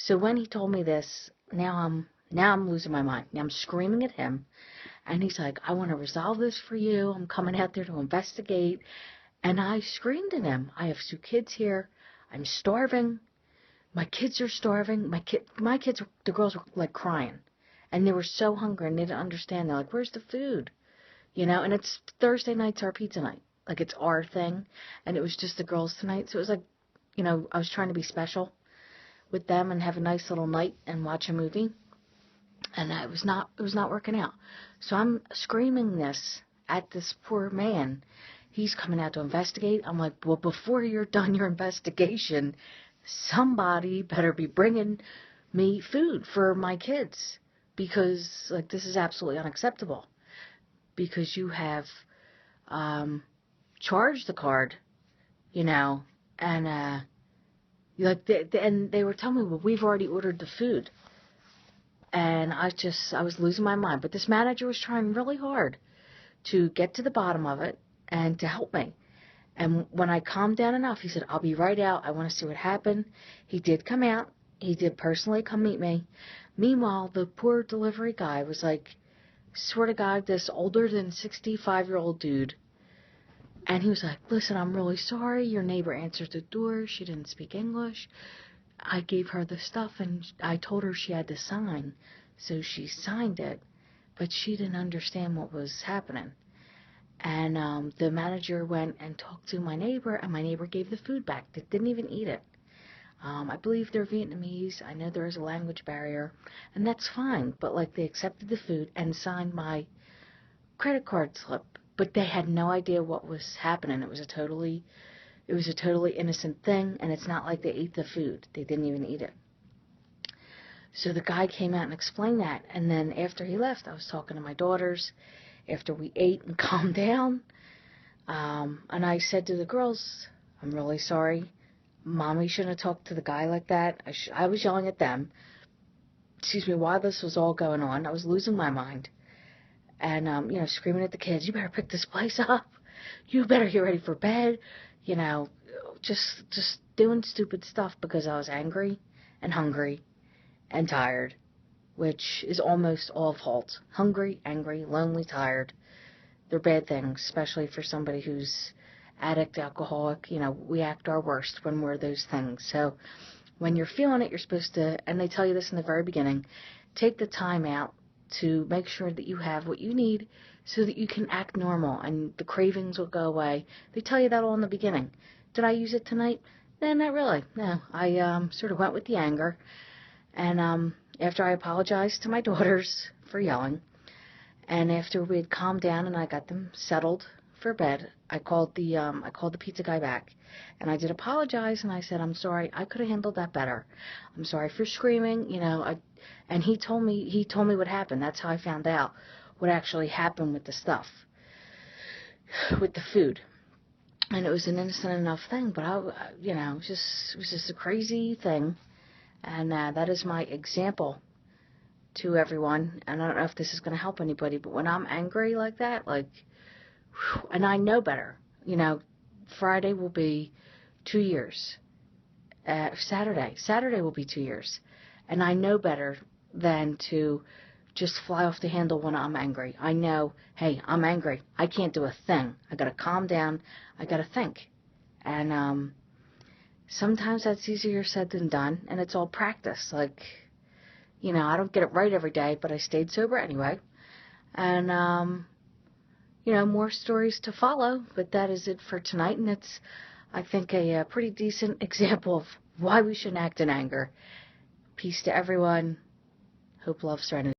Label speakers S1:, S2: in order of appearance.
S1: So when he told me this, now I'm losing my mind. Now I'm screaming at him, and he's like, I want to resolve this for you. I'm coming out there to investigate. And I screamed at him. I have 2 kids here. I'm starving. My kids are starving. My kids, the girls were like crying, and they were so hungry and they didn't understand. They're like, "Where's the food?" And it's Thursday night's our pizza night. Like it's our thing, and it was just the girls tonight. So it was like, I was trying to be special with them and have a nice little night and watch a movie, and it was not working out. So I'm screaming this at this poor man. He's coming out to investigate. I'm like, well, before you're done your investigation, somebody better be bringing me food for my kids, because like this is absolutely unacceptable, because you have charged the card, and and they were telling me, well, we've already ordered the food. And I was losing my mind. But this manager was trying really hard to get to the bottom of it and to help me. And when I calmed down enough, he said, I'll be right out. I want to see what happened. He did come out. He did personally come meet me. Meanwhile, the poor delivery guy was like, swear to God, this older than 65-year-old dude. And he was like, listen, I'm really sorry. Your neighbor answered the door. She didn't speak English. I gave her the stuff, and I told her she had to sign. So she signed it, but she didn't understand what was happening. And the manager went and talked to my neighbor, and my neighbor gave the food back. They didn't even eat it. I believe they're Vietnamese. I know there is a language barrier, and that's fine. But like, they accepted the food and signed my credit card slip, but they had no idea what was happening. It was a totally innocent thing, and it's not like they ate the food. They didn't even eat it. So the guy came out and explained that, and then after he left, I was talking to my daughters after we ate and calmed down, and I said to the girls, I'm really sorry. Mommy shouldn't have talked to the guy like that. I was yelling at them, while this was all going on. I was losing my mind, and, screaming at the kids, you better pick this place up. You better get ready for bed. Just doing stupid stuff because I was angry and hungry and tired, which is almost all fault. Hungry, angry, lonely, tired. They're bad things, especially for somebody who's addict, alcoholic. We act our worst when we're those things. So when you're feeling it, you're supposed to, and they tell you this in the very beginning, take the time out to make sure that you have what you need so that you can act normal and the cravings will go away. They tell you that all in the beginning. Did I use it tonight? No, not really. No, I sort of went with the anger. And after I apologized to my daughters for yelling, and after we had calmed down and I got them settled for bed, I called the pizza guy back, and I did apologize, and I said, I'm sorry, I could have handled that better. I'm sorry for screaming, and he told me what happened. That's how I found out what actually happened with the stuff, with the food. And it was an innocent enough thing, but it was just a crazy thing. And that is my example to everyone. And I don't know if this is going to help anybody, but when I'm angry like that, and I know better, Friday will be 2 years. Saturday will be 2 years. And I know better than to just fly off the handle when I'm angry. I know, hey, I'm angry. I can't do a thing. I got to calm down. I got to think. And sometimes that's easier said than done, and it's all practice. I don't get it right every day, but I stayed sober anyway. And, more stories to follow, but that is it for tonight, and it's, I think, a pretty decent example of why we shouldn't act in anger. Peace to everyone. Hope, love, serenity.